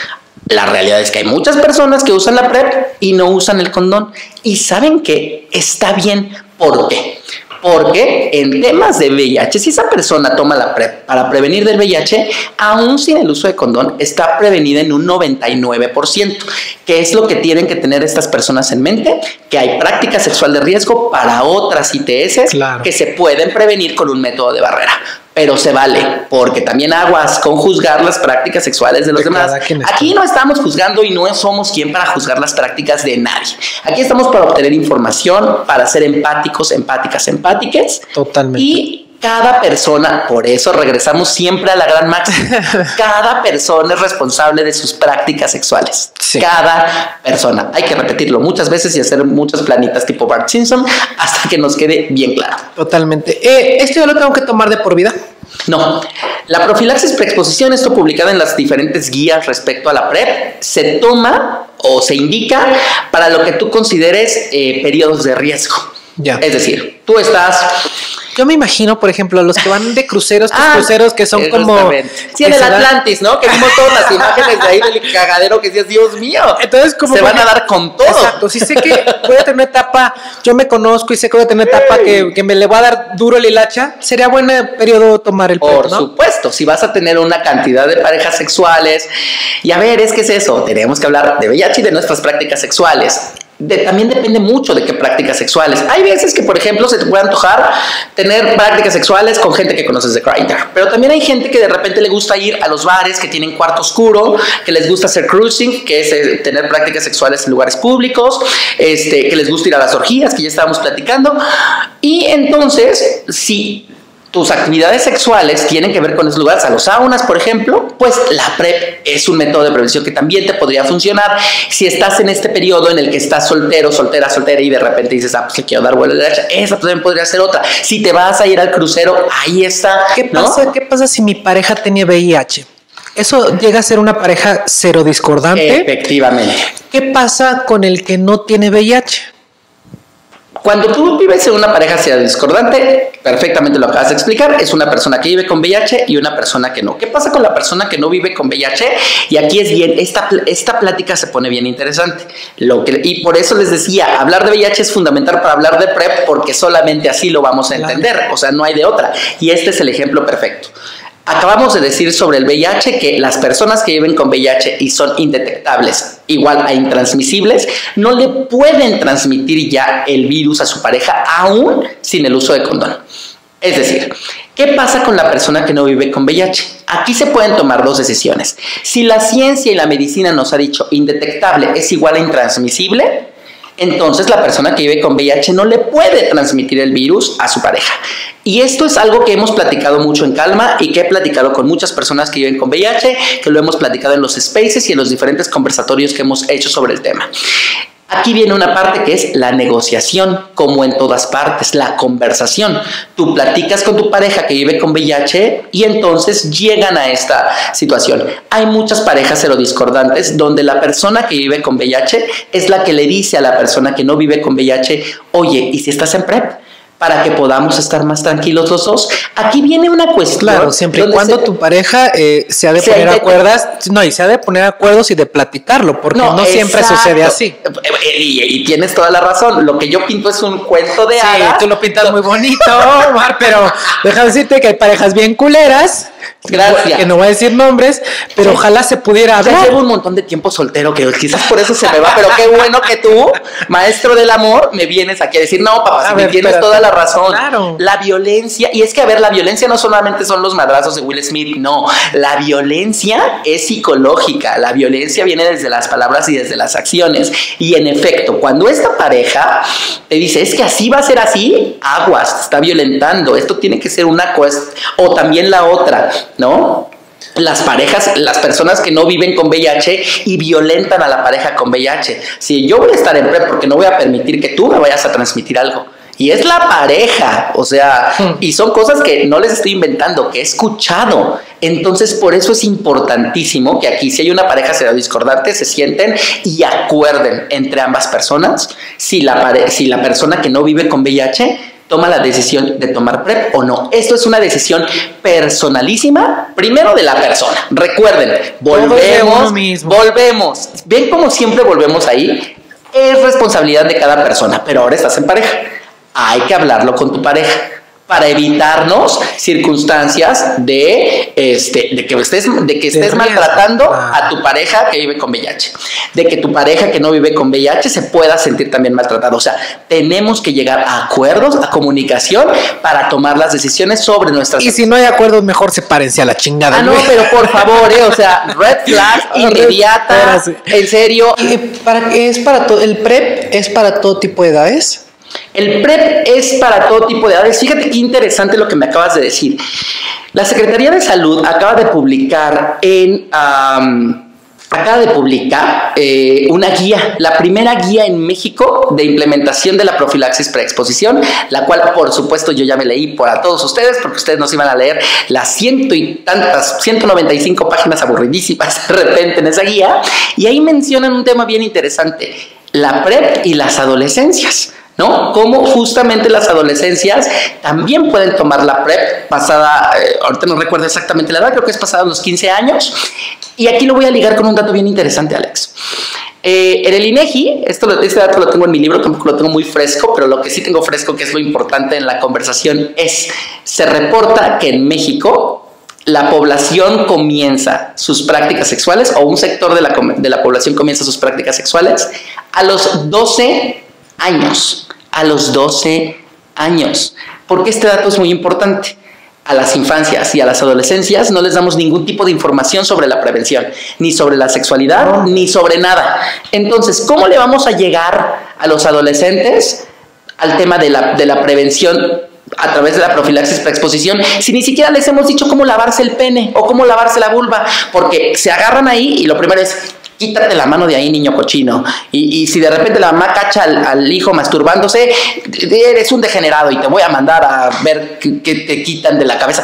S2: La realidad es que hay muchas personas que usan la PrEP y no usan el condón. Y saben que está bien. ¿Por qué? Porque en temas de VIH, si esa persona toma la PrEP para prevenir del VIH, aún sin el uso de condón, está prevenida en un 99%, que es lo que tienen que tener estas personas en mente, que hay práctica sexual de riesgo para otras ITS que se pueden prevenir con un método de barrera. Pero se vale, porque también aguas con juzgar las prácticas sexuales de los demás. Aquí no estamos juzgando y no somos quien para juzgar las prácticas de nadie. Aquí estamos para obtener información, para ser empáticos, empáticas.
S1: Totalmente.
S2: Y cada persona, por eso regresamos siempre a la gran máxima, cada persona es responsable de sus prácticas sexuales. Sí. Cada persona. Hay que repetirlo muchas veces y hacer muchas planitas tipo Bart Simpson hasta que nos quede bien claro.
S1: Totalmente. ¿Esto yo lo tengo que tomar de por vida?
S2: No. La profilaxis preexposición, esto publicado en las diferentes guías respecto a la PrEP, se toma o se indica para lo que tú consideres periodos de riesgo.
S1: Ya.
S2: Es decir, tú estás...
S1: Yo me imagino, por ejemplo, los que van de cruceros, cruceros que son como...
S2: Sí, en el Atlantis, ¿no? Que vimos todas las imágenes de ahí del cagadero que decías, Dios mío.
S1: Entonces, como
S2: se van a dar con todo.
S1: Exacto, si sé que voy a tener una etapa, yo me conozco y sé que voy a tener una etapa que me le va a dar duro el hilacha, sería buen periodo tomar el PrEP,
S2: ¿no? Por supuesto, si vas a tener una cantidad de parejas sexuales. Y a ver, es que es eso, tenemos que hablar de VIH y de nuestras prácticas sexuales. También depende mucho de qué prácticas sexuales. Hay veces que, por ejemplo, se te puede antojar tener prácticas sexuales con gente que conoces de Grindr, pero también hay gente que de repente le gusta ir a los bares que tienen cuarto oscuro, que les gusta hacer cruising, que es tener prácticas sexuales en lugares públicos, que les gusta ir a las orgías, que ya estábamos platicando. Y entonces, si tus actividades sexuales tienen que ver con esos lugares, a los saunas, por ejemplo, pues la PrEP es un método de prevención que también te podría funcionar si estás en este periodo en el que estás soltero, soltera y de repente dices, pues le quiero dar vuelo de derecha. Esa también podría ser otra. Si te vas a ir al crucero, ahí está.
S1: ¿Qué pasa si mi pareja tenía VIH? ¿Eso llega a ser una pareja serodiscordante?
S2: Efectivamente.
S1: ¿Qué pasa con el que no tiene VIH?
S2: Cuando tú vives en una pareja discordante, perfectamente lo acabas de explicar, es una persona que vive con VIH y una persona que no. ¿Qué pasa con la persona que no vive con VIH? Y aquí es bien, esta plática se pone bien interesante. Y por eso les decía, hablar de VIH es fundamental para hablar de PrEP, porque solamente así lo vamos a entender, o sea, no hay de otra. Y este es el ejemplo perfecto. Acabamos de decir sobre el VIH que las personas que viven con VIH y son indetectables, igual a intransmisibles, no le pueden transmitir ya el virus a su pareja aún sin el uso de condón. Es decir, ¿qué pasa con la persona que no vive con VIH? Aquí se pueden tomar dos decisiones. Si la ciencia y la medicina nos ha dicho indetectable es igual a intransmisible, entonces la persona que vive con VIH no le puede transmitir el virus a su pareja. Y esto es algo que hemos platicado mucho en Calma y que he platicado con muchas personas que viven con VIH, que lo hemos platicado en los spaces y en los diferentes conversatorios que hemos hecho sobre el tema. Aquí viene una parte que es la negociación, como en todas partes, la conversación. Tú platicas con tu pareja que vive con VIH y entonces llegan a esta situación. Hay muchas parejas serodiscordantes donde la persona que vive con VIH es la que le dice a la persona que no vive con VIH, oye, ¿y si estás en PrEP? Para que podamos estar más tranquilos los dos. Aquí viene una cuestión.
S1: Claro, siempre y cuando tu pareja se ha de poner acuerdos y de platicarlo, porque no siempre sucede así.
S2: Y tienes toda la razón. Lo que yo pinto es un cuento de hadas.
S1: Sí, tú lo pintas muy bonito, Omar, pero déjame decirte que hay parejas bien culeras.
S2: Gracias.
S1: Que no voy a decir nombres, pero ojalá se pudiera hablar.
S2: Ya llevo un montón de tiempo soltero, que quizás por eso se me va, pero qué bueno que tú maestro del amor, me vienes aquí a decir, no, papá, si me tienes toda la razón.
S1: Claro.
S2: La violencia, y es que, a ver, la violencia no solamente son los madrazos de Will Smith, no. La violencia es psicológica. La violencia viene desde las palabras y desde las acciones. Y en efecto, cuando esta pareja te dice, es que así va a ser así, aguas, te está violentando. Esto tiene que ser una cosa, o también la otra, ¿no? Las parejas, las personas que no viven con VIH y violentan a la pareja con VIH. Si yo voy a estar en PrEP porque no voy a permitir que tú me vayas a transmitir algo. Y es la pareja, o sea, y son cosas que no les estoy inventando, que he escuchado. Entonces, por eso es importantísimo que aquí, si hay una pareja discordante, se sienten y acuerden entre ambas personas si la persona que no vive con VIH toma la decisión de tomar PrEP o no. Esto es una decisión personalísima, primero de la persona. Recuerden, volvemos. ¿Ven cómo siempre volvemos ahí? Es responsabilidad de cada persona, pero ahora estás en pareja. Hay que hablarlo con tu pareja para evitarnos circunstancias de que estés maltratando a tu pareja que vive con VIH, de que tu pareja que no vive con VIH se pueda sentir también maltratado. O sea, tenemos que llegar a acuerdos, a comunicación para tomar las decisiones sobre nuestras.
S1: Y si no hay acuerdos, mejor sepárense a la chingada.
S2: No, pero por favor, o sea, red flag inmediata, en serio.
S1: ¿El PrEP es para todo tipo de edades?
S2: El PrEP es para todo tipo de edades. Fíjate qué interesante lo que me acabas de decir. La Secretaría de Salud acaba de publicar una guía, la primera guía en México de implementación de la profilaxis preexposición, la cual, por supuesto, yo ya me leí para todos ustedes, porque ustedes nos iban a leer las 195 páginas aburridísimas de repente en esa guía, y ahí mencionan un tema bien interesante, la PrEP y las adolescencias, ¿no? Cómo justamente las adolescencias también pueden tomar la PrEP pasada, ahorita no recuerdo exactamente la edad, creo que es pasada los 15 años. Y aquí lo voy a ligar con un dato bien interesante, Alex. En el INEGI, este dato lo tengo en mi libro, tampoco lo tengo muy fresco, pero lo que sí tengo fresco, que es lo importante en la conversación, se reporta que en México la población comienza sus prácticas sexuales, o un sector de la población comienza sus prácticas sexuales a los 12 años, a los 12 años. Porque este dato es muy importante. A las infancias y a las adolescencias no les damos ningún tipo de información sobre la prevención, ni sobre la sexualidad, ni sobre nada. Entonces, ¿cómo le vamos a llegar a los adolescentes al tema de la prevención a través de la profilaxis preexposición si ni siquiera les hemos dicho cómo lavarse el pene o cómo lavarse la vulva? Porque se agarran ahí y lo primero es: quítate la mano de ahí, niño cochino. Y si de repente la mamá cacha al hijo masturbándose, eres un degenerado y te voy a mandar a ver qué te quitan de la cabeza.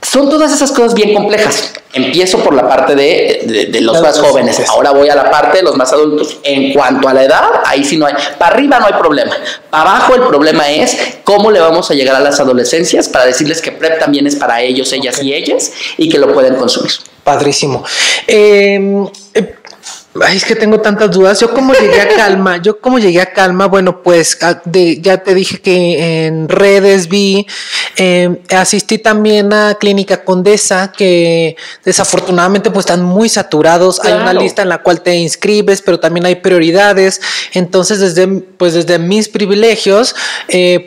S2: Son todas esas cosas bien complejas. Empiezo por la parte de los más jóvenes. Ahora voy a la parte de los más adultos. En cuanto a la edad, ahí sí no hay. Para arriba no hay problema. Para abajo el problema es cómo le vamos a llegar a las adolescencias para decirles que PrEP también es para ellos, ellas y ellas, y que lo pueden consumir.
S1: Padrísimo. Ay, es que tengo tantas dudas. ¿Yo cómo llegué a Calma? Bueno, pues ya te dije que en redes vi, asistí también a Clínica Condesa, que desafortunadamente pues están muy saturados. Claro. Hay una lista en la cual te inscribes, pero también hay prioridades. Entonces, desde mis privilegios,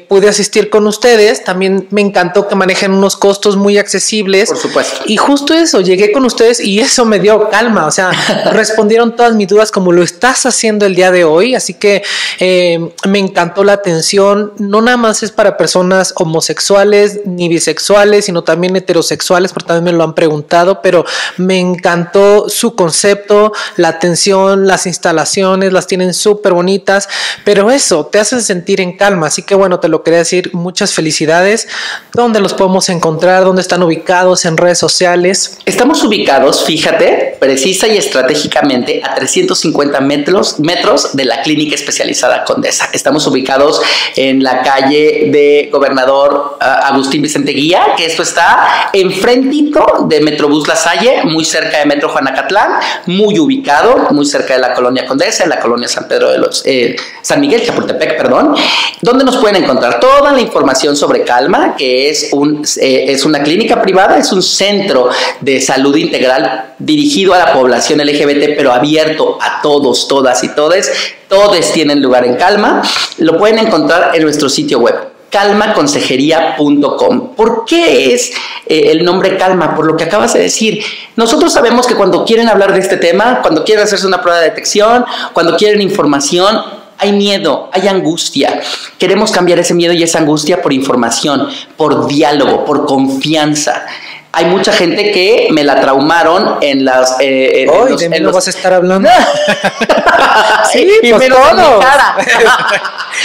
S1: pude asistir con ustedes. También me encantó que manejen unos costos muy accesibles.
S2: Por supuesto.
S1: Y justo eso, llegué con ustedes y eso me dio calma. O sea, respondieron todas mis dudas como lo estás haciendo el día de hoy, así que me encantó la atención. No nada más es para personas homosexuales ni bisexuales, sino también heterosexuales, porque también me lo han preguntado, pero me encantó su concepto, la atención, las instalaciones, las tienen súper bonitas, pero eso, te hacen sentir en calma, así que bueno, te lo quería decir, muchas felicidades. ¿Dónde los podemos encontrar? ¿Dónde están ubicados? ¿En redes sociales?
S2: Estamos ubicados, fíjate, precisa y estratégicamente a 350 metros de la Clínica Especializada Condesa. Estamos ubicados en la calle de Gobernador Agustín Vicente Guía, que esto está enfrentito de Metrobús La Salle, muy cerca de Metro Juanacatlán, muy ubicado, muy cerca de la Colonia Condesa, en la Colonia San Miguel, Chapultepec, perdón, donde nos pueden encontrar toda la información sobre Calma, que es una clínica privada, es un centro de salud integral dirigido a la población LGBT, pero abierto abierto a todos, todas y todes. Todos tienen lugar en Calma. Lo pueden encontrar en nuestro sitio web, calmaconsejería.com. ¿Por qué es el nombre Calma? Por lo que acabas de decir. Nosotros sabemos que cuando quieren hablar de este tema, cuando quieren hacerse una prueba de detección, cuando quieren información, hay miedo, hay angustia. Queremos cambiar ese miedo y esa angustia por información, por diálogo, por confianza. Hay mucha gente que me la traumaron en las...
S1: Hoy de mí no vas a estar hablando.
S2: Sí, y
S1: pues
S2: menos en mi
S1: todos.
S2: cara.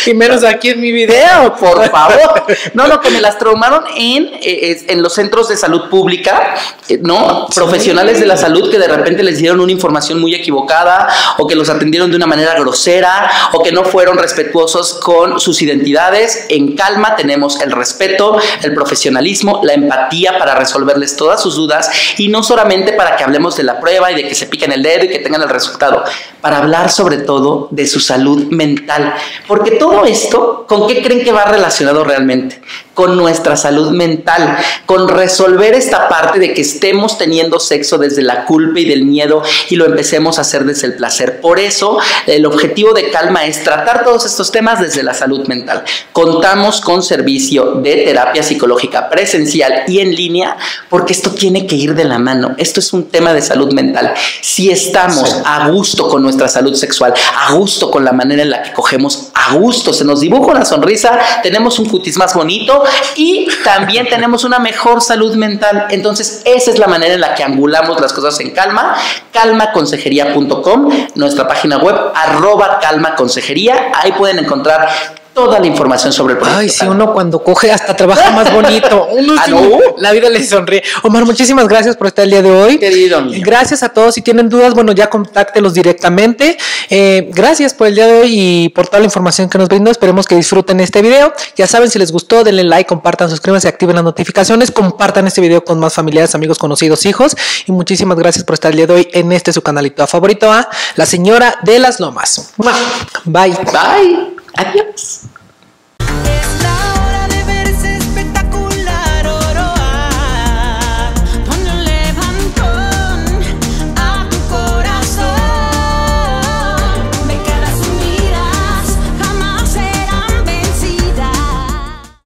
S1: Y menos aquí en mi video.
S2: Por favor. No, que me las traumaron en los centros de salud pública, ¿no?
S1: Sí.
S2: Profesionales de la salud que de repente les dieron una información muy equivocada, o que los atendieron de una manera grosera, o que no fueron respetuosos con sus identidades. En Calma tenemos el respeto, el profesionalismo, la empatía para resolverles todas sus dudas, y no solamente para que hablemos de la prueba y de que se piquen el dedo y que tengan el resultado, para hablar sobre todo de su salud mental. Porque todo esto, ¿con qué creen que va relacionado realmente? Con nuestra salud mental, con resolver esta parte de que estemos teniendo sexo desde la culpa y del miedo y lo empecemos a hacer desde el placer. Por eso, el objetivo de Calma es tratar todos estos temas desde la salud mental. Contamos con servicio de terapia psicológica presencial y en línea, porque esto tiene que ir de la mano. Esto es un tema de salud mental. Si estamos a gusto con nuestra salud sexual, a gusto con la manera en la que cogemos, a gusto, se nos dibuja una sonrisa, tenemos un cutis más bonito y también tenemos una mejor salud mental. Entonces, esa es la manera en la que angulamos las cosas en Calma. Calmaconsejería.com, nuestra página web, @calmaconsejería. Ahí pueden encontrar toda la información sobre el proyecto.
S1: Ay, si uno cuando coge hasta trabaja más bonito. Uno sí,
S2: ¿no?
S1: La vida le sonríe. Omar, muchísimas gracias por estar el día de hoy.
S2: Querido mío.
S1: Gracias a todos. Si tienen dudas, bueno, ya contáctelos directamente. Gracias por el día de hoy y por toda la información que nos brindó. Esperemos que disfruten este video. Ya saben, si les gustó, denle like, compartan, suscríbanse, activen las notificaciones, compartan este video con más familiares, amigos, conocidos, hijos. Y muchísimas gracias por estar el día de hoy en su canalito favorito, La Señora de las Lomas. Bye.
S2: Bye. Adiós.